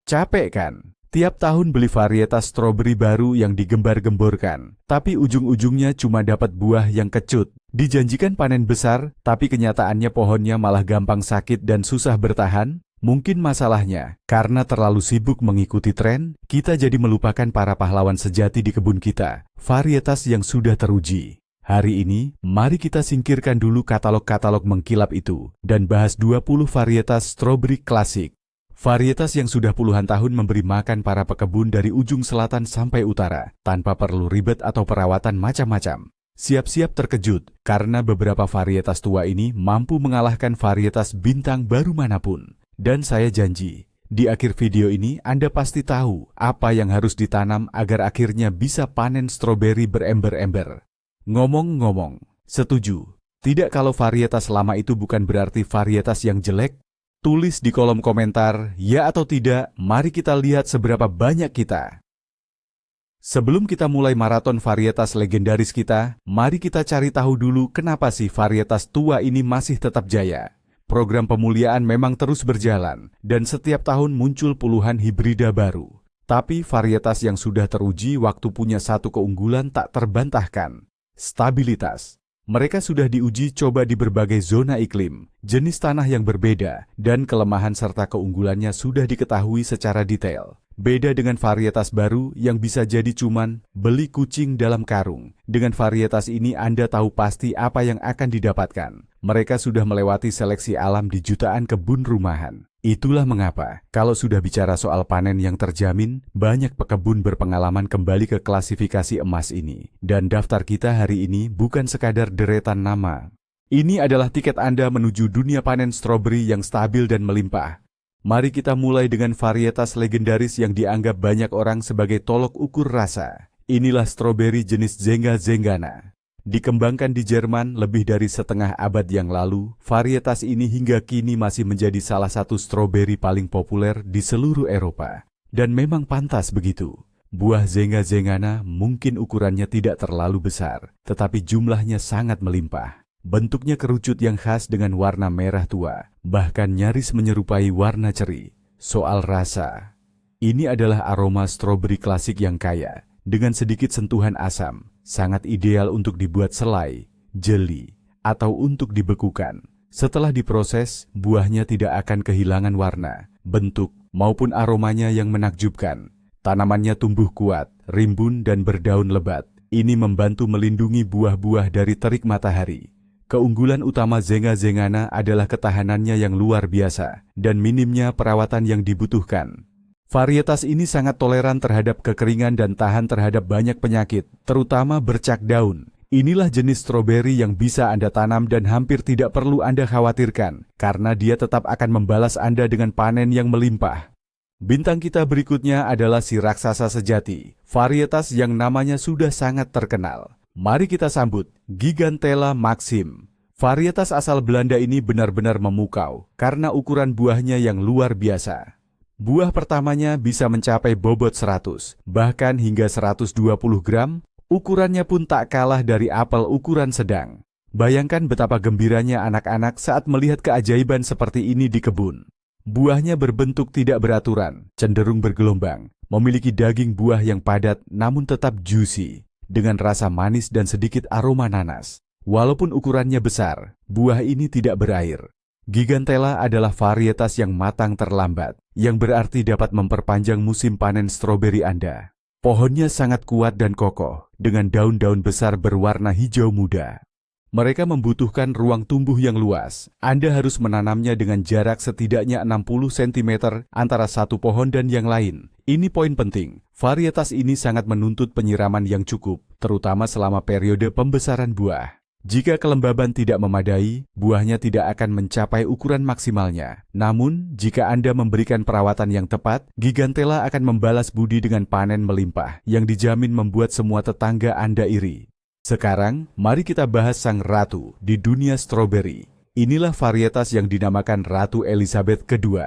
Capek kan? Tiap tahun beli varietas stroberi baru yang digembar-gemborkan, tapi ujung-ujungnya cuma dapat buah yang kecut. Dijanjikan panen besar, tapi kenyataannya pohonnya malah gampang sakit dan susah bertahan. Mungkin masalahnya, karena terlalu sibuk mengikuti tren, kita jadi melupakan para pahlawan sejati di kebun kita, varietas yang sudah teruji. Hari ini, mari kita singkirkan dulu katalog-katalog mengkilap itu, dan bahas 20 varietas stroberi klasik. Varietas yang sudah puluhan tahun memberi makan para pekebun dari ujung selatan sampai utara, tanpa perlu ribet atau perawatan macam-macam. Siap-siap terkejut, karena beberapa varietas tua ini mampu mengalahkan varietas bintang baru manapun. Dan saya janji, di akhir video ini Anda pasti tahu apa yang harus ditanam agar akhirnya bisa panen stroberi berember-ember. Ngomong-ngomong, setuju? Tidak kalau varietas lama itu bukan berarti varietas yang jelek? Tulis di kolom komentar, ya atau tidak, mari kita lihat seberapa banyak kita. Sebelum kita mulai maraton varietas legendaris kita, mari kita cari tahu dulu kenapa sih varietas tua ini masih tetap jaya. Program pemuliaan memang terus berjalan, dan setiap tahun muncul puluhan hibrida baru. Tapi varietas yang sudah teruji waktu punya satu keunggulan tak terbantahkan, stabilitas. Mereka sudah diuji coba di berbagai zona iklim, jenis tanah yang berbeda, dan kelemahan serta keunggulannya sudah diketahui secara detail. Beda dengan varietas baru yang bisa jadi cuman beli kucing dalam karung. Dengan varietas ini Anda tahu pasti apa yang akan didapatkan. Mereka sudah melewati seleksi alam di jutaan kebun rumahan. Itulah mengapa, kalau sudah bicara soal panen yang terjamin, banyak pekebun berpengalaman kembali ke klasifikasi emas ini. Dan daftar kita hari ini bukan sekadar deretan nama. Ini adalah tiket Anda menuju dunia panen stroberi yang stabil dan melimpah. Mari kita mulai dengan varietas legendaris yang dianggap banyak orang sebagai tolok ukur rasa. Inilah stroberi jenis Zenga Zengana. Dikembangkan di Jerman lebih dari setengah abad yang lalu, varietas ini hingga kini masih menjadi salah satu stroberi paling populer di seluruh Eropa. Dan memang pantas begitu. Buah Zenga Zengana mungkin ukurannya tidak terlalu besar, tetapi jumlahnya sangat melimpah. Bentuknya kerucut yang khas dengan warna merah tua, bahkan nyaris menyerupai warna ceri. Soal rasa, ini adalah aroma stroberi klasik yang kaya, dengan sedikit sentuhan asam. Sangat ideal untuk dibuat selai, jeli, atau untuk dibekukan. Setelah diproses, buahnya tidak akan kehilangan warna, bentuk, maupun aromanya yang menakjubkan. Tanamannya tumbuh kuat, rimbun dan berdaun lebat. Ini membantu melindungi buah-buah dari terik matahari. Keunggulan utama Zenga Zengana adalah ketahanannya yang luar biasa, dan minimnya perawatan yang dibutuhkan. Varietas ini sangat toleran terhadap kekeringan dan tahan terhadap banyak penyakit, terutama bercak daun. Inilah jenis stroberi yang bisa Anda tanam dan hampir tidak perlu Anda khawatirkan, karena dia tetap akan membalas Anda dengan panen yang melimpah. Bintang kita berikutnya adalah si raksasa sejati, varietas yang namanya sudah sangat terkenal. Mari kita sambut Gigantella Maxim. Varietas asal Belanda ini benar-benar memukau, karena ukuran buahnya yang luar biasa. Buah pertamanya bisa mencapai bobot 100, bahkan hingga 120 gram, ukurannya pun tak kalah dari apel ukuran sedang. Bayangkan betapa gembiranya anak-anak saat melihat keajaiban seperti ini di kebun. Buahnya berbentuk tidak beraturan, cenderung bergelombang, memiliki daging buah yang padat namun tetap juicy, dengan rasa manis dan sedikit aroma nanas. Walaupun ukurannya besar, buah ini tidak berair. Gigantella adalah varietas yang matang terlambat, yang berarti dapat memperpanjang musim panen stroberi Anda. Pohonnya sangat kuat dan kokoh, dengan daun-daun besar berwarna hijau muda. Mereka membutuhkan ruang tumbuh yang luas. Anda harus menanamnya dengan jarak setidaknya 60 cm antara satu pohon dan yang lain. Ini poin penting. Varietas ini sangat menuntut penyiraman yang cukup, terutama selama periode pembesaran buah. Jika kelembaban tidak memadai, buahnya tidak akan mencapai ukuran maksimalnya. Namun, jika Anda memberikan perawatan yang tepat, Gigantella akan membalas budi dengan panen melimpah yang dijamin membuat semua tetangga Anda iri. Sekarang, mari kita bahas sang ratu di dunia stroberi. Inilah varietas yang dinamakan Ratu Elizabeth II.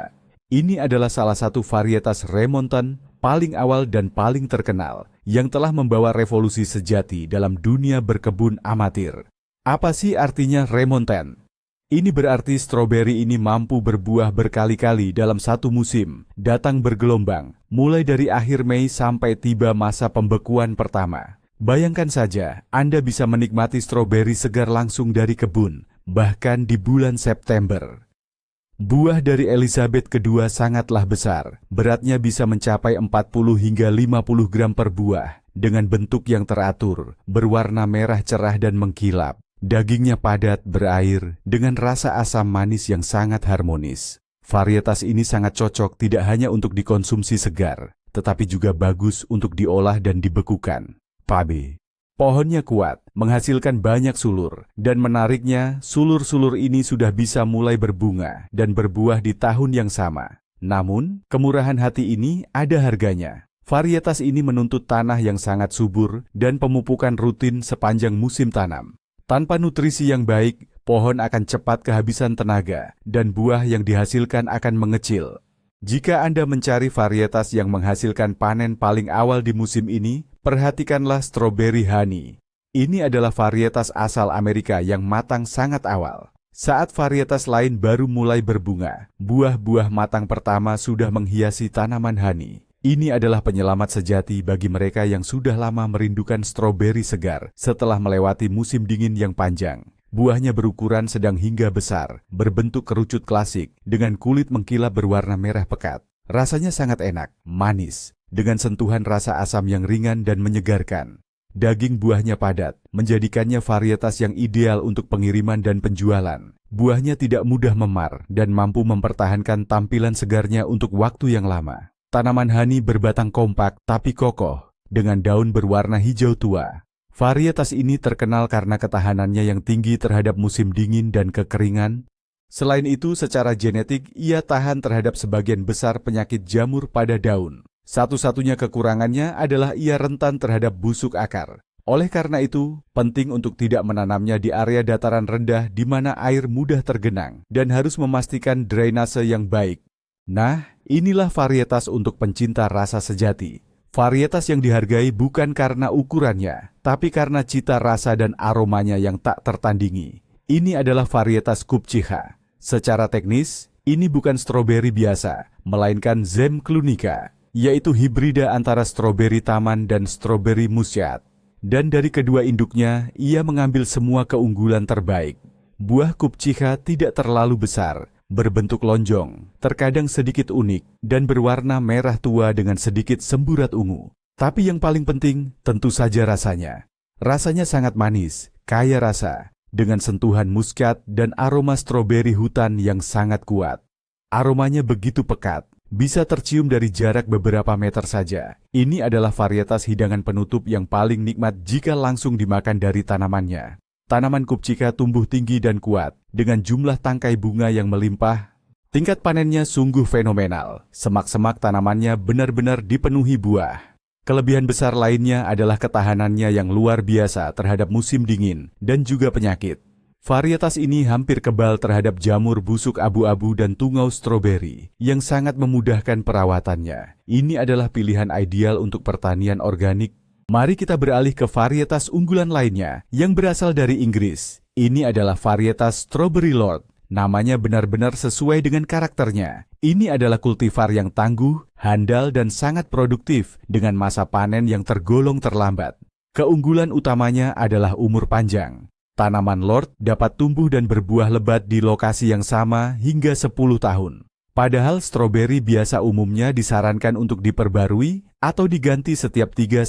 Ini adalah salah satu varietas remontan paling awal dan paling terkenal yang telah membawa revolusi sejati dalam dunia berkebun amatir. Apa sih artinya remontan? Ini berarti stroberi ini mampu berbuah berkali-kali dalam satu musim, datang bergelombang, mulai dari akhir Mei sampai tiba masa pembekuan pertama. Bayangkan saja, Anda bisa menikmati stroberi segar langsung dari kebun, bahkan di bulan September. Buah dari Elizabeth II sangatlah besar, beratnya bisa mencapai 40 hingga 50 gram per buah, dengan bentuk yang teratur, berwarna merah cerah dan mengkilap. Dagingnya padat, berair, dengan rasa asam manis yang sangat harmonis. Varietas ini sangat cocok tidak hanya untuk dikonsumsi segar, tetapi juga bagus untuk diolah dan dibekukan. Pabe. Pohonnya kuat, menghasilkan banyak sulur, dan menariknya, sulur-sulur ini sudah bisa mulai berbunga dan berbuah di tahun yang sama. Namun, kemurahan hati ini ada harganya. Varietas ini menuntut tanah yang sangat subur dan pemupukan rutin sepanjang musim tanam. Tanpa nutrisi yang baik, pohon akan cepat kehabisan tenaga dan buah yang dihasilkan akan mengecil. Jika Anda mencari varietas yang menghasilkan panen paling awal di musim ini, perhatikanlah Strawberry Honey. Ini adalah varietas asal Amerika yang matang sangat awal. Saat varietas lain baru mulai berbunga, buah-buah matang pertama sudah menghiasi tanaman honey. Ini adalah penyelamat sejati bagi mereka yang sudah lama merindukan stroberi segar setelah melewati musim dingin yang panjang. Buahnya berukuran sedang hingga besar, berbentuk kerucut klasik, dengan kulit mengkilap berwarna merah pekat. Rasanya sangat enak, manis, dengan sentuhan rasa asam yang ringan dan menyegarkan. Daging buahnya padat, menjadikannya varietas yang ideal untuk pengiriman dan penjualan. Buahnya tidak mudah memar dan mampu mempertahankan tampilan segarnya untuk waktu yang lama. Tanaman honey berbatang kompak tapi kokoh, dengan daun berwarna hijau tua. Varietas ini terkenal karena ketahanannya yang tinggi terhadap musim dingin dan kekeringan. Selain itu, secara genetik, ia tahan terhadap sebagian besar penyakit jamur pada daun. Satu-satunya kekurangannya adalah ia rentan terhadap busuk akar. Oleh karena itu, penting untuk tidak menanamnya di area dataran rendah di mana air mudah tergenang dan harus memastikan drainase yang baik. Nah, inilah varietas untuk pencinta rasa sejati. Varietas yang dihargai bukan karena ukurannya, tapi karena cita rasa dan aromanya yang tak tertandingi. Ini adalah varietas Kupchicha. Secara teknis, ini bukan stroberi biasa, melainkan Zem clunica, yaitu hibrida antara stroberi taman dan stroberi muscat. Dan dari kedua induknya, ia mengambil semua keunggulan terbaik. Buah Kupchicha tidak terlalu besar, berbentuk lonjong, terkadang sedikit unik, dan berwarna merah tua dengan sedikit semburat ungu. Tapi yang paling penting, tentu saja rasanya. Rasanya sangat manis, kaya rasa, dengan sentuhan muskat dan aroma stroberi hutan yang sangat kuat. Aromanya begitu pekat, bisa tercium dari jarak beberapa meter saja. Ini adalah varietas hidangan penutup yang paling nikmat jika langsung dimakan dari tanamannya. Tanaman Kupchicha tumbuh tinggi dan kuat, dengan jumlah tangkai bunga yang melimpah. Tingkat panennya sungguh fenomenal. Semak-semak tanamannya benar-benar dipenuhi buah. Kelebihan besar lainnya adalah ketahanannya yang luar biasa terhadap musim dingin dan juga penyakit. Varietas ini hampir kebal terhadap jamur busuk abu-abu dan tungau stroberi, yang sangat memudahkan perawatannya. Ini adalah pilihan ideal untuk pertanian organik. Mari kita beralih ke varietas unggulan lainnya yang berasal dari Inggris. Ini adalah varietas Strawberry Lord. Namanya benar-benar sesuai dengan karakternya. Ini adalah kultivar yang tangguh, handal, dan sangat produktif dengan masa panen yang tergolong terlambat. Keunggulan utamanya adalah umur panjang. Tanaman Lord dapat tumbuh dan berbuah lebat di lokasi yang sama hingga 10 tahun. Padahal stroberi biasa umumnya disarankan untuk diperbarui atau diganti setiap 3-4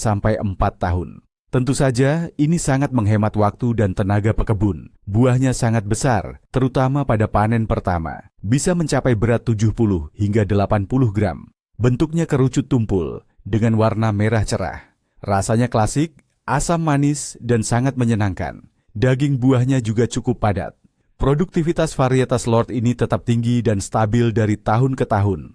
tahun. Tentu saja, ini sangat menghemat waktu dan tenaga pekebun. Buahnya sangat besar, terutama pada panen pertama. Bisa mencapai berat 70 hingga 80 gram. Bentuknya kerucut tumpul, dengan warna merah cerah. Rasanya klasik, asam manis, dan sangat menyenangkan. Daging buahnya juga cukup padat. Produktivitas varietas Lord ini tetap tinggi dan stabil dari tahun ke tahun.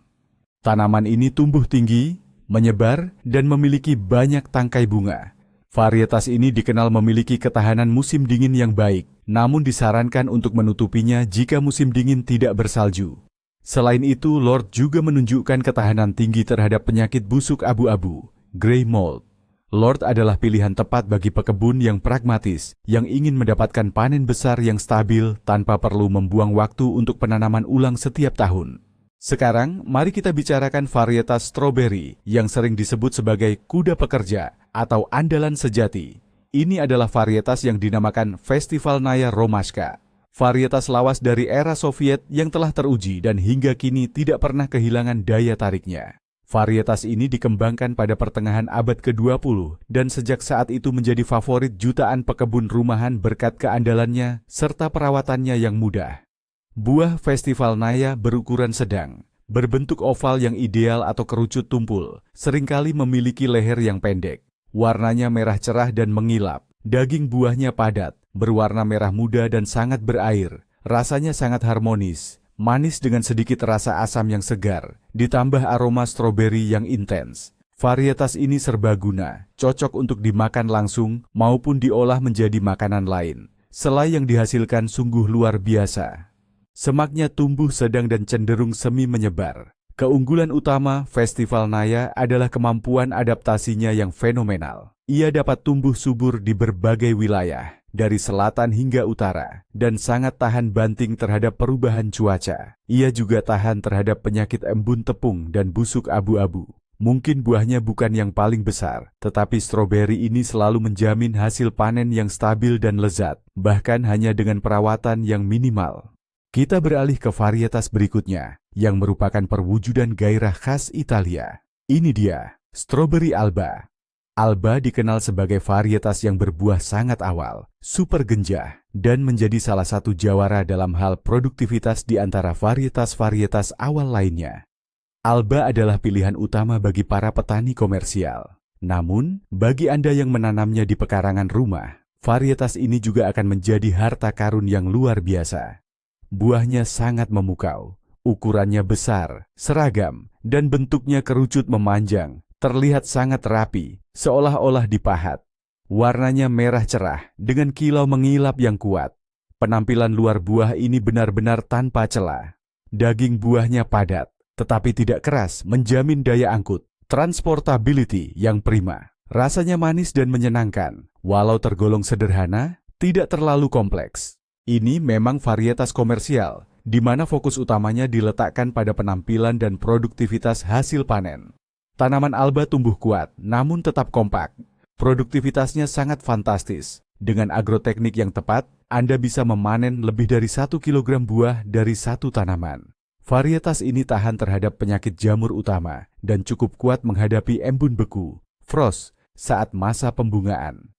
Tanaman ini tumbuh tinggi, menyebar, dan memiliki banyak tangkai bunga. Varietas ini dikenal memiliki ketahanan musim dingin yang baik, namun disarankan untuk menutupinya jika musim dingin tidak bersalju. Selain itu, Lord juga menunjukkan ketahanan tinggi terhadap penyakit busuk abu-abu, grey mold. Lord adalah pilihan tepat bagi pekebun yang pragmatis, yang ingin mendapatkan panen besar yang stabil tanpa perlu membuang waktu untuk penanaman ulang setiap tahun. Sekarang, mari kita bicarakan varietas stroberi yang sering disebut sebagai kuda pekerja atau andalan sejati. Ini adalah varietas yang dinamakan Festivalnaya Romashka. Varietas lawas dari era Soviet yang telah teruji dan hingga kini tidak pernah kehilangan daya tariknya. Varietas ini dikembangkan pada pertengahan abad ke-20 dan sejak saat itu menjadi favorit jutaan pekebun rumahan berkat keandalannya serta perawatannya yang mudah. Buah Festivalnaya berukuran sedang, berbentuk oval yang ideal atau kerucut tumpul, seringkali memiliki leher yang pendek. Warnanya merah cerah dan mengilap, daging buahnya padat, berwarna merah muda dan sangat berair. Rasanya sangat harmonis, manis dengan sedikit rasa asam yang segar, ditambah aroma stroberi yang intens. Varietas ini serbaguna, cocok untuk dimakan langsung maupun diolah menjadi makanan lain. Selai yang dihasilkan sungguh luar biasa. Semaknya tumbuh sedang dan cenderung semi menyebar. Keunggulan utama Festivalnaya adalah kemampuan adaptasinya yang fenomenal. Ia dapat tumbuh subur di berbagai wilayah, dari selatan hingga utara, dan sangat tahan banting terhadap perubahan cuaca. Ia juga tahan terhadap penyakit embun tepung dan busuk abu-abu. Mungkin buahnya bukan yang paling besar, tetapi stroberi ini selalu menjamin hasil panen yang stabil dan lezat, bahkan hanya dengan perawatan yang minimal. Kita beralih ke varietas berikutnya, yang merupakan perwujudan gairah khas Italia. Ini dia, stroberi Alba. Alba dikenal sebagai varietas yang berbuah sangat awal, super genjah, dan menjadi salah satu jawara dalam hal produktivitas di antara varietas-varietas awal lainnya. Alba adalah pilihan utama bagi para petani komersial. Namun, bagi Anda yang menanamnya di pekarangan rumah, varietas ini juga akan menjadi harta karun yang luar biasa. Buahnya sangat memukau, ukurannya besar, seragam, dan bentuknya kerucut memanjang, terlihat sangat rapi, seolah-olah dipahat. Warnanya merah cerah, dengan kilau mengilap yang kuat. Penampilan luar buah ini benar-benar tanpa celah. Daging buahnya padat, tetapi tidak keras, menjamin daya angkut. Transportability yang prima. Rasanya manis dan menyenangkan, walau tergolong sederhana, tidak terlalu kompleks. Ini memang varietas komersial, di mana fokus utamanya diletakkan pada penampilan dan produktivitas hasil panen. Tanaman Alba tumbuh kuat, namun tetap kompak. Produktivitasnya sangat fantastis. Dengan agroteknik yang tepat, Anda bisa memanen lebih dari 1 kilogram buah dari satu tanaman. Varietas ini tahan terhadap penyakit jamur utama dan cukup kuat menghadapi embun beku, frost, saat masa pembungaan.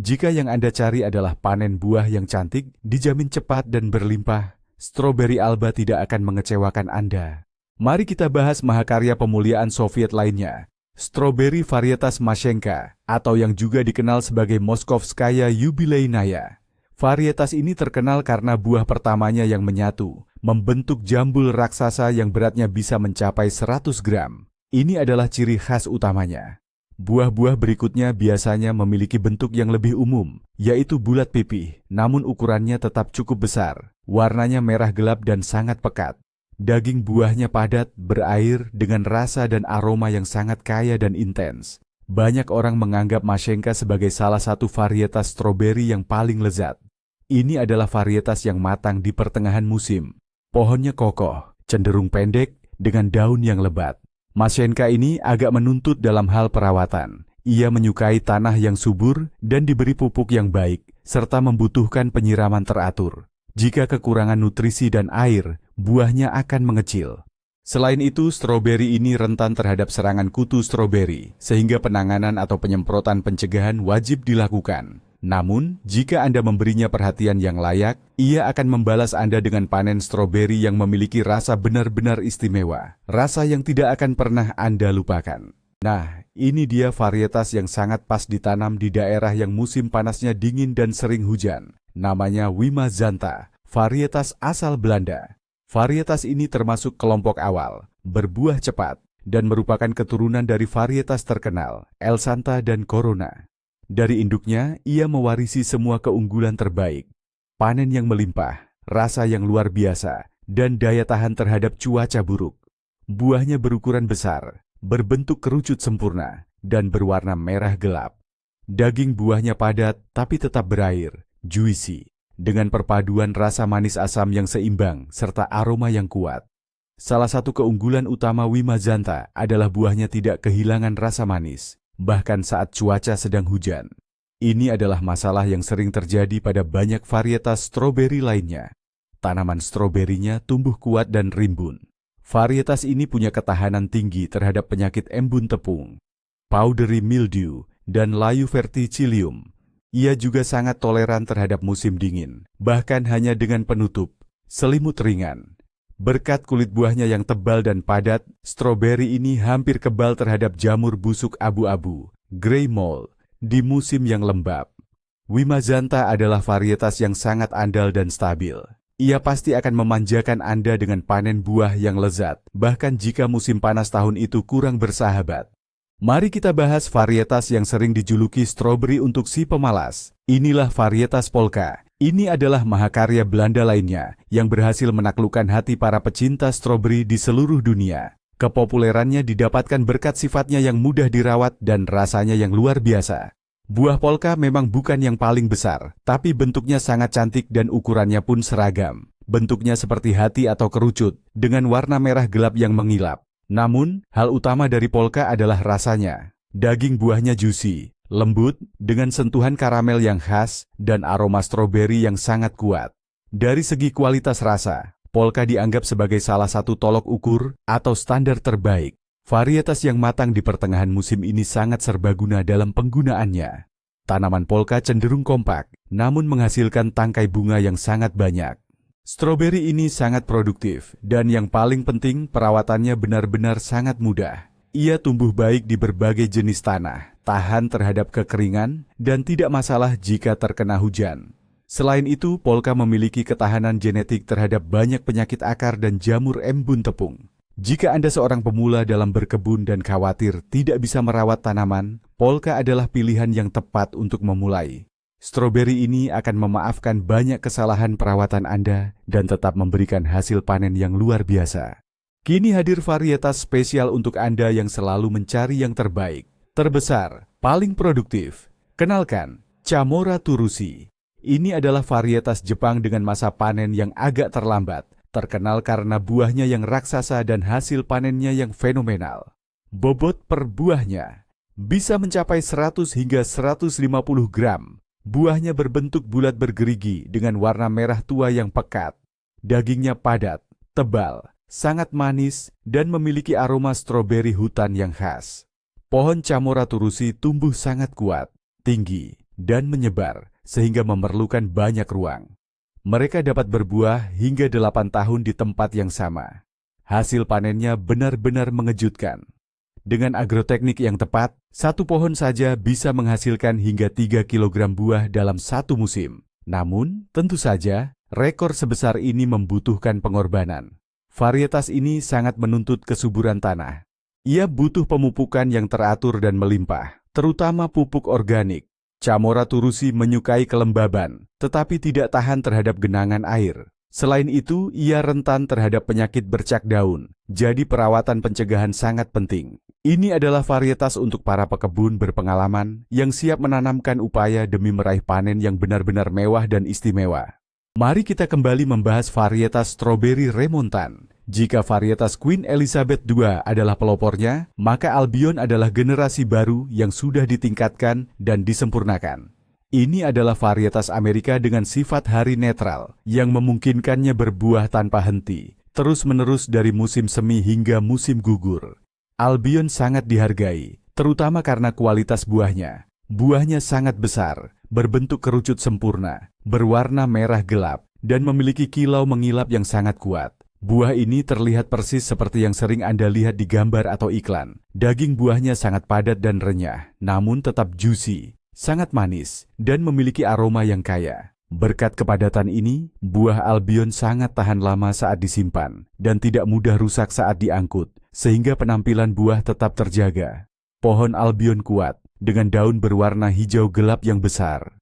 Jika yang Anda cari adalah panen buah yang cantik, dijamin cepat dan berlimpah, stroberi Alba tidak akan mengecewakan Anda. Mari kita bahas mahakarya pemuliaan Soviet lainnya, stroberi varietas Mashenka, atau yang juga dikenal sebagai Moskovskaya Yubileinaya. Varietas ini terkenal karena buah pertamanya yang menyatu, membentuk jambul raksasa yang beratnya bisa mencapai 100 gram. Ini adalah ciri khas utamanya. Buah-buah berikutnya biasanya memiliki bentuk yang lebih umum, yaitu bulat pipih, namun ukurannya tetap cukup besar. Warnanya merah gelap dan sangat pekat. Daging buahnya padat, berair, dengan rasa dan aroma yang sangat kaya dan intens. Banyak orang menganggap Mashenka sebagai salah satu varietas stroberi yang paling lezat. Ini adalah varietas yang matang di pertengahan musim. Pohonnya kokoh, cenderung pendek, dengan daun yang lebat. Mashenka ini agak menuntut dalam hal perawatan. Ia menyukai tanah yang subur dan diberi pupuk yang baik, serta membutuhkan penyiraman teratur. Jika kekurangan nutrisi dan air, buahnya akan mengecil. Selain itu, stroberi ini rentan terhadap serangan kutu stroberi, sehingga penanganan atau penyemprotan pencegahan wajib dilakukan. Namun, jika Anda memberinya perhatian yang layak, ia akan membalas Anda dengan panen stroberi yang memiliki rasa benar-benar istimewa, rasa yang tidak akan pernah Anda lupakan. Nah, ini dia varietas yang sangat pas ditanam di daerah yang musim panasnya dingin dan sering hujan. Namanya Wimazanta, varietas asal Belanda. Varietas ini termasuk kelompok awal, berbuah cepat, dan merupakan keturunan dari varietas terkenal, Elsanta dan Corona. Dari induknya, ia mewarisi semua keunggulan terbaik. Panen yang melimpah, rasa yang luar biasa, dan daya tahan terhadap cuaca buruk. Buahnya berukuran besar, berbentuk kerucut sempurna, dan berwarna merah gelap. Daging buahnya padat tapi tetap berair, juicy, dengan perpaduan rasa manis asam yang seimbang serta aroma yang kuat. Salah satu keunggulan utama Wimazanta adalah buahnya tidak kehilangan rasa manis, bahkan saat cuaca sedang hujan. Ini adalah masalah yang sering terjadi pada banyak varietas stroberi lainnya. Tanaman stroberinya tumbuh kuat dan rimbun. Varietas ini punya ketahanan tinggi terhadap penyakit embun tepung, powdery mildew, dan layu verticillium. Ia juga sangat toleran terhadap musim dingin, bahkan hanya dengan penutup, selimut ringan. Berkat kulit buahnya yang tebal dan padat, stroberi ini hampir kebal terhadap jamur busuk abu-abu, grey mold, di musim yang lembab. Wimazanta adalah varietas yang sangat andal dan stabil. Ia pasti akan memanjakan Anda dengan panen buah yang lezat, bahkan jika musim panas tahun itu kurang bersahabat. Mari kita bahas varietas yang sering dijuluki stroberi untuk si pemalas. Inilah varietas Polka. Ini adalah mahakarya Belanda lainnya yang berhasil menaklukkan hati para pecinta stroberi di seluruh dunia. Kepopulerannya didapatkan berkat sifatnya yang mudah dirawat dan rasanya yang luar biasa. Buah Polka memang bukan yang paling besar, tapi bentuknya sangat cantik dan ukurannya pun seragam. Bentuknya seperti hati atau kerucut, dengan warna merah gelap yang mengilap. Namun, hal utama dari Polka adalah rasanya. Daging buahnya juicy, lembut, dengan sentuhan karamel yang khas, dan aroma stroberi yang sangat kuat. Dari segi kualitas rasa, Polka dianggap sebagai salah satu tolok ukur atau standar terbaik. Varietas yang matang di pertengahan musim ini sangat serbaguna dalam penggunaannya. Tanaman Polka cenderung kompak, namun menghasilkan tangkai bunga yang sangat banyak. Stroberi ini sangat produktif, dan yang paling penting perawatannya benar-benar sangat mudah. Ia tumbuh baik di berbagai jenis tanah, tahan terhadap kekeringan, dan tidak masalah jika terkena hujan. Selain itu, Polka memiliki ketahanan genetik terhadap banyak penyakit akar dan jamur embun tepung. Jika Anda seorang pemula dalam berkebun dan khawatir tidak bisa merawat tanaman, Polka adalah pilihan yang tepat untuk memulai. Stroberi ini akan memaafkan banyak kesalahan perawatan Anda dan tetap memberikan hasil panen yang luar biasa. Kini hadir varietas spesial untuk Anda yang selalu mencari yang terbaik, terbesar, paling produktif. Kenalkan, Chamora turusi. Ini adalah varietas Jepang dengan masa panen yang agak terlambat, terkenal karena buahnya yang raksasa dan hasil panennya yang fenomenal. Bobot per buahnya bisa mencapai 100 hingga 150 gram. Buahnya berbentuk bulat bergerigi dengan warna merah tua yang pekat. Dagingnya padat, tebal, sangat manis, dan memiliki aroma stroberi hutan yang khas. Pohon Chamora turusi tumbuh sangat kuat, tinggi, dan menyebar, sehingga memerlukan banyak ruang. Mereka dapat berbuah hingga 8 tahun di tempat yang sama. Hasil panennya benar-benar mengejutkan. Dengan agroteknik yang tepat, satu pohon saja bisa menghasilkan hingga 3 kg buah dalam satu musim. Namun, tentu saja, rekor sebesar ini membutuhkan pengorbanan. Varietas ini sangat menuntut kesuburan tanah. Ia butuh pemupukan yang teratur dan melimpah, terutama pupuk organik. Chamora turusi menyukai kelembaban, tetapi tidak tahan terhadap genangan air. Selain itu, ia rentan terhadap penyakit bercak daun, jadi perawatan pencegahan sangat penting. Ini adalah varietas untuk para pekebun berpengalaman yang siap menanamkan upaya demi meraih panen yang benar-benar mewah dan istimewa. Mari kita kembali membahas varietas stroberi remontan. Jika varietas Queen Elizabeth II adalah pelopornya, maka Albion adalah generasi baru yang sudah ditingkatkan dan disempurnakan. Ini adalah varietas Amerika dengan sifat hari netral yang memungkinkannya berbuah tanpa henti, terus-menerus dari musim semi hingga musim gugur. Albion sangat dihargai, terutama karena kualitas buahnya. Buahnya sangat besar, berbentuk kerucut sempurna, berwarna merah gelap, dan memiliki kilau mengilap yang sangat kuat. Buah ini terlihat persis seperti yang sering Anda lihat di gambar atau iklan. Daging buahnya sangat padat dan renyah, namun tetap juicy, sangat manis, dan memiliki aroma yang kaya. Berkat kepadatan ini, buah Albion sangat tahan lama saat disimpan, dan tidak mudah rusak saat diangkut, sehingga penampilan buah tetap terjaga. Pohon Albion kuat, dengan daun berwarna hijau gelap yang besar.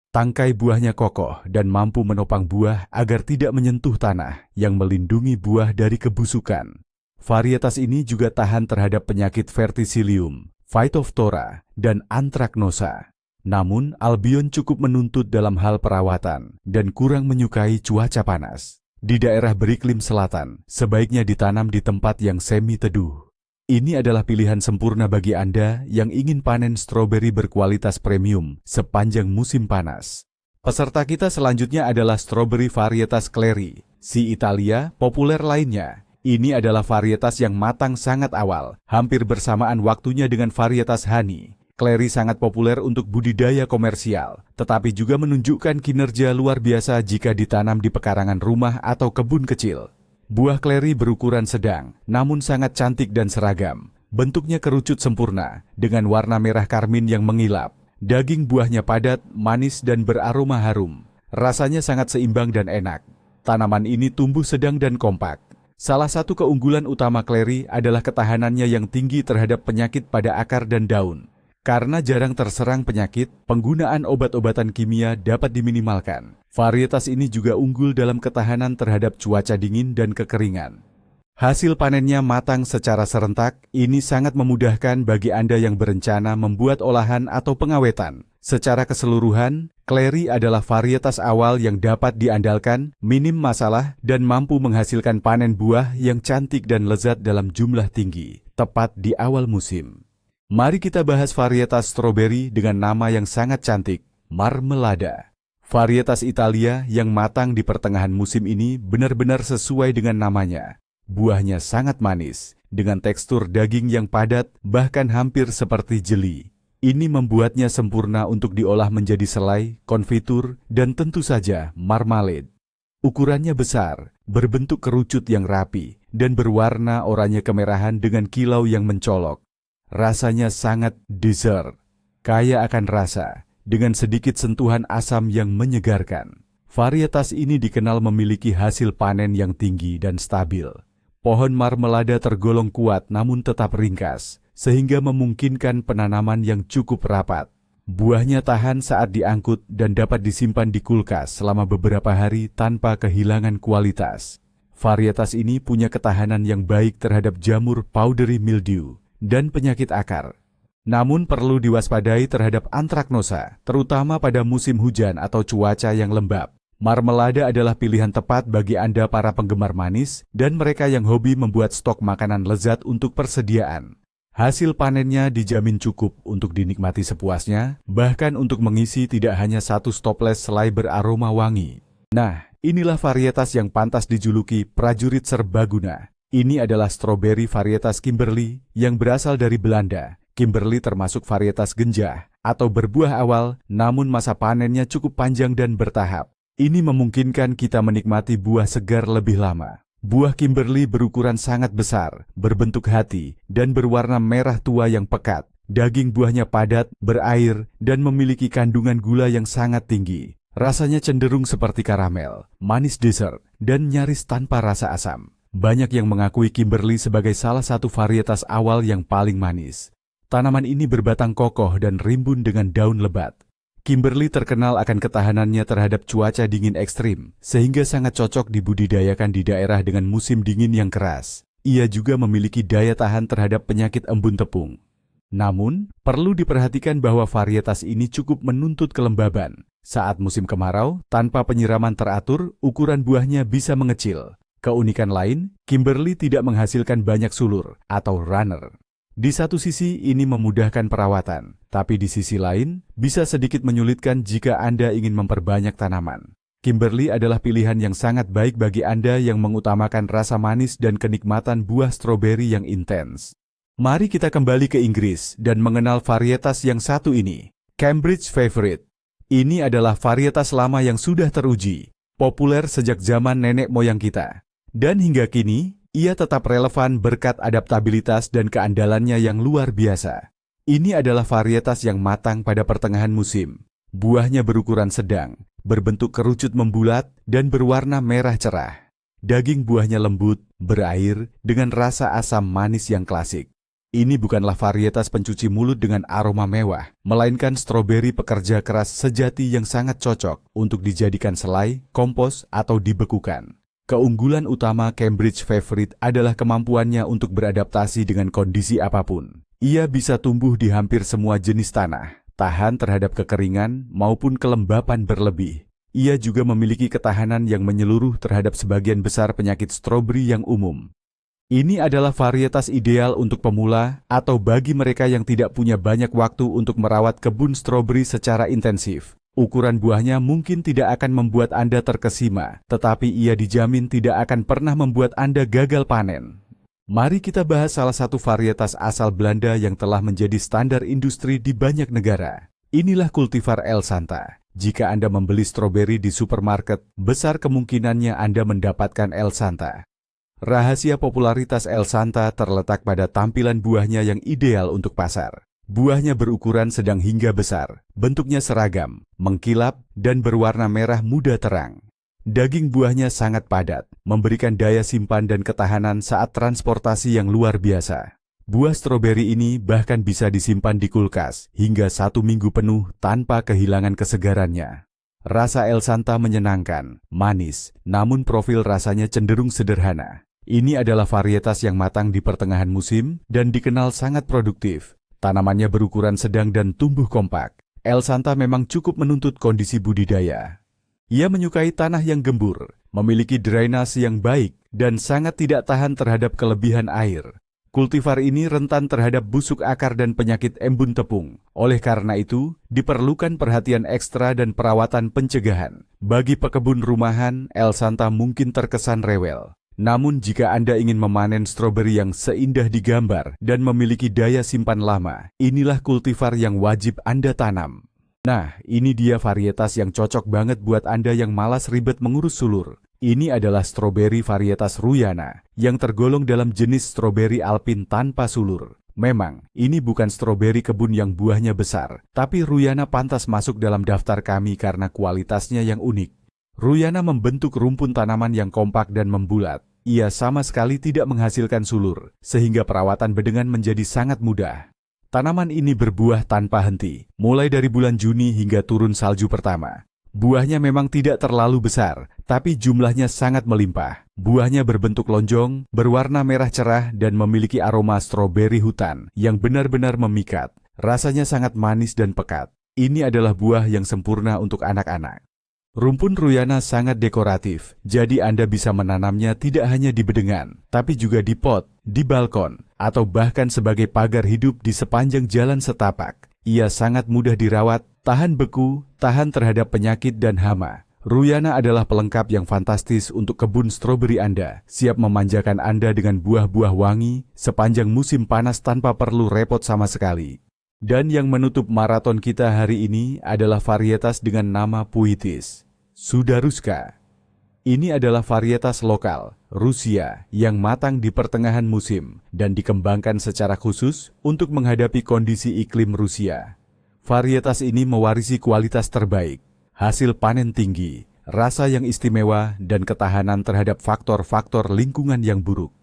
Tangkai buahnya kokoh dan mampu menopang buah agar tidak menyentuh tanah yang melindungi buah dari kebusukan. Varietas ini juga tahan terhadap penyakit verticillium, Phytophthora, dan Anthracnosa. Namun, Albion cukup menuntut dalam hal perawatan dan kurang menyukai cuaca panas. Di daerah beriklim selatan, sebaiknya ditanam di tempat yang semi-teduh. Ini adalah pilihan sempurna bagi Anda yang ingin panen stroberi berkualitas premium sepanjang musim panas. Peserta kita selanjutnya adalah stroberi varietas Clary, si Italia populer lainnya. Ini adalah varietas yang matang sangat awal, hampir bersamaan waktunya dengan varietas Honey. Clary sangat populer untuk budidaya komersial, tetapi juga menunjukkan kinerja luar biasa jika ditanam di pekarangan rumah atau kebun kecil. Buah Clary berukuran sedang, namun sangat cantik dan seragam. Bentuknya kerucut sempurna, dengan warna merah karmin yang mengilap. Daging buahnya padat, manis dan beraroma harum. Rasanya sangat seimbang dan enak. Tanaman ini tumbuh sedang dan kompak. Salah satu keunggulan utama Clary adalah ketahanannya yang tinggi terhadap penyakit pada akar dan daun. Karena jarang terserang penyakit, penggunaan obat-obatan kimia dapat diminimalkan. Varietas ini juga unggul dalam ketahanan terhadap cuaca dingin dan kekeringan. Hasil panennya matang secara serentak, ini sangat memudahkan bagi Anda yang berencana membuat olahan atau pengawetan. Secara keseluruhan, Clary adalah varietas awal yang dapat diandalkan, minim masalah, dan mampu menghasilkan panen buah yang cantik dan lezat dalam jumlah tinggi, tepat di awal musim. Mari kita bahas varietas stroberi dengan nama yang sangat cantik, Marmelada. Varietas Italia yang matang di pertengahan musim ini benar-benar sesuai dengan namanya. Buahnya sangat manis, dengan tekstur daging yang padat, bahkan hampir seperti jeli. Ini membuatnya sempurna untuk diolah menjadi selai, konfitur, dan tentu saja marmalade. Ukurannya besar, berbentuk kerucut yang rapi, dan berwarna oranye kemerahan dengan kilau yang mencolok. Rasanya sangat dessert, kaya akan rasa, dengan sedikit sentuhan asam yang menyegarkan. Varietas ini dikenal memiliki hasil panen yang tinggi dan stabil. Pohon marmelada tergolong kuat namun tetap ringkas, sehingga memungkinkan penanaman yang cukup rapat. Buahnya tahan saat diangkut dan dapat disimpan di kulkas selama beberapa hari tanpa kehilangan kualitas. Varietas ini punya ketahanan yang baik terhadap jamur powdery mildew dan penyakit akar. Namun perlu diwaspadai terhadap Anthracnosa, terutama pada musim hujan atau cuaca yang lembab. Marmelada adalah pilihan tepat bagi Anda para penggemar manis dan mereka yang hobi membuat stok makanan lezat untuk persediaan. Hasil panennya dijamin cukup untuk dinikmati sepuasnya, bahkan untuk mengisi tidak hanya satu stoples selai beraroma wangi. Nah, inilah varietas yang pantas dijuluki prajurit serbaguna. Ini adalah stroberi varietas Kimberley yang berasal dari Belanda. Kimberley termasuk varietas genjah atau berbuah awal, namun masa panennya cukup panjang dan bertahap. Ini memungkinkan kita menikmati buah segar lebih lama. Buah Kimberley berukuran sangat besar, berbentuk hati, dan berwarna merah tua yang pekat. Daging buahnya padat, berair, dan memiliki kandungan gula yang sangat tinggi. Rasanya cenderung seperti karamel, manis dessert, dan nyaris tanpa rasa asam. Banyak yang mengakui Kimberley sebagai salah satu varietas awal yang paling manis. Tanaman ini berbatang kokoh dan rimbun dengan daun lebat. Kimberley terkenal akan ketahanannya terhadap cuaca dingin ekstrim, sehingga sangat cocok dibudidayakan di daerah dengan musim dingin yang keras. Ia juga memiliki daya tahan terhadap penyakit embun tepung. Namun, perlu diperhatikan bahwa varietas ini cukup menuntut kelembaban. Saat musim kemarau, tanpa penyiraman teratur, ukuran buahnya bisa mengecil. Keunikan lain, Kimberley tidak menghasilkan banyak sulur atau runner. Di satu sisi ini memudahkan perawatan, tapi di sisi lain bisa sedikit menyulitkan jika Anda ingin memperbanyak tanaman. Kimberley adalah pilihan yang sangat baik bagi Anda yang mengutamakan rasa manis dan kenikmatan buah stroberi yang intens. Mari kita kembali ke Inggris dan mengenal varietas yang satu ini, Cambridge Favourite. Ini adalah varietas lama yang sudah teruji, populer sejak zaman nenek moyang kita. Dan hingga kini, ia tetap relevan berkat adaptabilitas dan keandalannya yang luar biasa. Ini adalah varietas yang matang pada pertengahan musim. Buahnya berukuran sedang, berbentuk kerucut membulat, dan berwarna merah cerah. Daging buahnya lembut, berair, dengan rasa asam manis yang klasik. Ini bukanlah varietas pencuci mulut dengan aroma mewah, melainkan stroberi pekerja keras sejati yang sangat cocok untuk dijadikan selai, kompos, atau dibekukan. Keunggulan utama Cambridge Favorite adalah kemampuannya untuk beradaptasi dengan kondisi apapun. Ia bisa tumbuh di hampir semua jenis tanah, tahan terhadap kekeringan maupun kelembapan berlebih. Ia juga memiliki ketahanan yang menyeluruh terhadap sebagian besar penyakit stroberi yang umum. Ini adalah varietas ideal untuk pemula atau bagi mereka yang tidak punya banyak waktu untuk merawat kebun stroberi secara intensif. Ukuran buahnya mungkin tidak akan membuat Anda terkesima, tetapi ia dijamin tidak akan pernah membuat Anda gagal panen. Mari kita bahas salah satu varietas asal Belanda yang telah menjadi standar industri di banyak negara. Inilah kultivar El Santa. Jika Anda membeli stroberi di supermarket, besar kemungkinannya Anda mendapatkan El Santa. Rahasia popularitas El Santa terletak pada tampilan buahnya yang ideal untuk pasar. Buahnya berukuran sedang hingga besar, bentuknya seragam, mengkilap, dan berwarna merah muda terang. Daging buahnya sangat padat, memberikan daya simpan dan ketahanan saat transportasi yang luar biasa. Buah stroberi ini bahkan bisa disimpan di kulkas hingga 1 minggu penuh tanpa kehilangan kesegarannya. Rasa El Santa menyenangkan, manis, namun profil rasanya cenderung sederhana. Ini adalah varietas yang matang di pertengahan musim dan dikenal sangat produktif. Tanamannya berukuran sedang dan tumbuh kompak. El Santa memang cukup menuntut kondisi budidaya. Ia menyukai tanah yang gembur, memiliki drainase yang baik, dan sangat tidak tahan terhadap kelebihan air. Kultivar ini rentan terhadap busuk akar dan penyakit embun tepung. Oleh karena itu, diperlukan perhatian ekstra dan perawatan pencegahan. Bagi pekebun rumahan, El Santa mungkin terkesan rewel. Namun jika Anda ingin memanen stroberi yang seindah di gambar dan memiliki daya simpan lama, inilah kultivar yang wajib Anda tanam. Nah, ini dia varietas yang cocok banget buat Anda yang malas ribet mengurus sulur. Ini adalah stroberi varietas Ruyana, yang tergolong dalam jenis stroberi alpin tanpa sulur. Memang, ini bukan stroberi kebun yang buahnya besar, tapi Ruyana pantas masuk dalam daftar kami karena kualitasnya yang unik. Ruyana membentuk rumpun tanaman yang kompak dan membulat. Ia sama sekali tidak menghasilkan sulur, sehingga perawatan bedengan menjadi sangat mudah. Tanaman ini berbuah tanpa henti, mulai dari bulan Juni hingga turun salju pertama. Buahnya memang tidak terlalu besar, tapi jumlahnya sangat melimpah. Buahnya berbentuk lonjong, berwarna merah cerah, dan memiliki aroma stroberi hutan yang benar-benar memikat. Rasanya sangat manis dan pekat. Ini adalah buah yang sempurna untuk anak-anak. Rumpun Ruyana sangat dekoratif, jadi Anda bisa menanamnya tidak hanya di bedengan, tapi juga di pot, di balkon, atau bahkan sebagai pagar hidup di sepanjang jalan setapak. Ia sangat mudah dirawat, tahan beku, tahan terhadap penyakit dan hama. Ruyana adalah pelengkap yang fantastis untuk kebun stroberi Anda, siap memanjakan Anda dengan buah-buah wangi sepanjang musim panas tanpa perlu repot sama sekali. Dan yang menutup maraton kita hari ini adalah varietas dengan nama puitis, Sudaruska. Ini adalah varietas lokal, Rusia, yang matang di pertengahan musim dan dikembangkan secara khusus untuk menghadapi kondisi iklim Rusia. Varietas ini mewarisi kualitas terbaik, hasil panen tinggi, rasa yang istimewa, dan ketahanan terhadap faktor-faktor lingkungan yang buruk.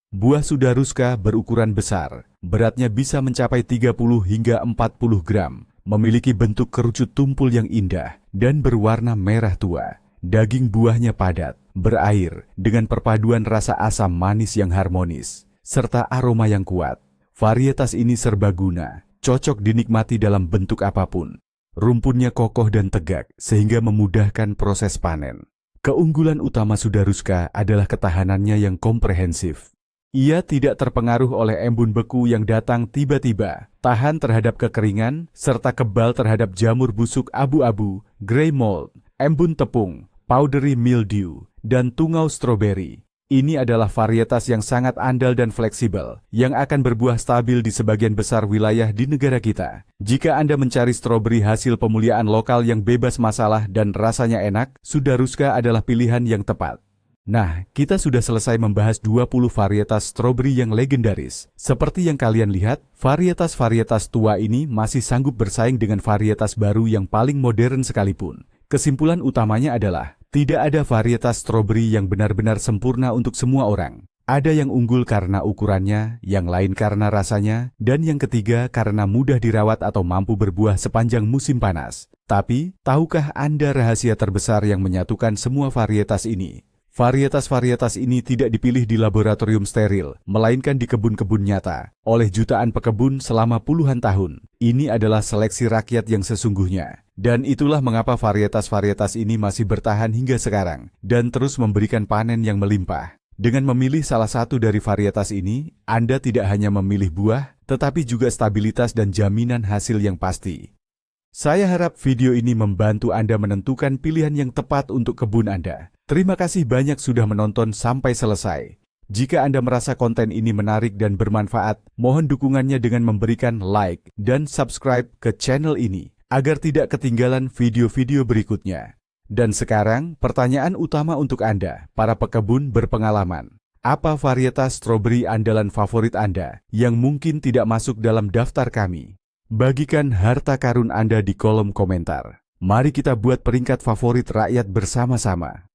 Buah Sudaruska berukuran besar, beratnya bisa mencapai 30 hingga 40 gram, memiliki bentuk kerucut tumpul yang indah, dan berwarna merah tua. Daging buahnya padat, berair, dengan perpaduan rasa asam manis yang harmonis, serta aroma yang kuat. Varietas ini serbaguna, cocok dinikmati dalam bentuk apapun. Rumpunnya kokoh dan tegak, sehingga memudahkan proses panen. Keunggulan utama Sudaruska adalah ketahanannya yang komprehensif. Ia tidak terpengaruh oleh embun beku yang datang tiba-tiba, tahan terhadap kekeringan, serta kebal terhadap jamur busuk abu-abu, grey mold, embun tepung, powdery mildew, dan tungau stroberi. Ini adalah varietas yang sangat andal dan fleksibel, yang akan berbuah stabil di sebagian besar wilayah di negara kita. Jika Anda mencari stroberi hasil pemuliaan lokal yang bebas masalah dan rasanya enak, Sudaruska adalah pilihan yang tepat. Nah, kita sudah selesai membahas 20 varietas stroberi yang legendaris. Seperti yang kalian lihat, varietas-varietas tua ini masih sanggup bersaing dengan varietas baru yang paling modern sekalipun. Kesimpulan utamanya adalah, tidak ada varietas stroberi yang benar-benar sempurna untuk semua orang. Ada yang unggul karena ukurannya, yang lain karena rasanya, dan yang ketiga karena mudah dirawat atau mampu berbuah sepanjang musim panas. Tapi, tahukah Anda rahasia terbesar yang menyatukan semua varietas ini? Varietas-varietas ini tidak dipilih di laboratorium steril, melainkan di kebun-kebun nyata, oleh jutaan pekebun selama puluhan tahun. Ini adalah seleksi rakyat yang sesungguhnya. Dan itulah mengapa varietas-varietas ini masih bertahan hingga sekarang, dan terus memberikan panen yang melimpah. Dengan memilih salah satu dari varietas ini, Anda tidak hanya memilih buah, tetapi juga stabilitas dan jaminan hasil yang pasti. Saya harap video ini membantu Anda menentukan pilihan yang tepat untuk kebun Anda. Terima kasih banyak sudah menonton sampai selesai. Jika Anda merasa konten ini menarik dan bermanfaat, mohon dukungannya dengan memberikan like dan subscribe ke channel ini, agar tidak ketinggalan video-video berikutnya. Dan sekarang, pertanyaan utama untuk Anda, para pekebun berpengalaman. Apa varietas stroberi andalan favorit Anda yang mungkin tidak masuk dalam daftar kami? Bagikan harta karun Anda di kolom komentar. Mari kita buat peringkat favorit rakyat bersama-sama.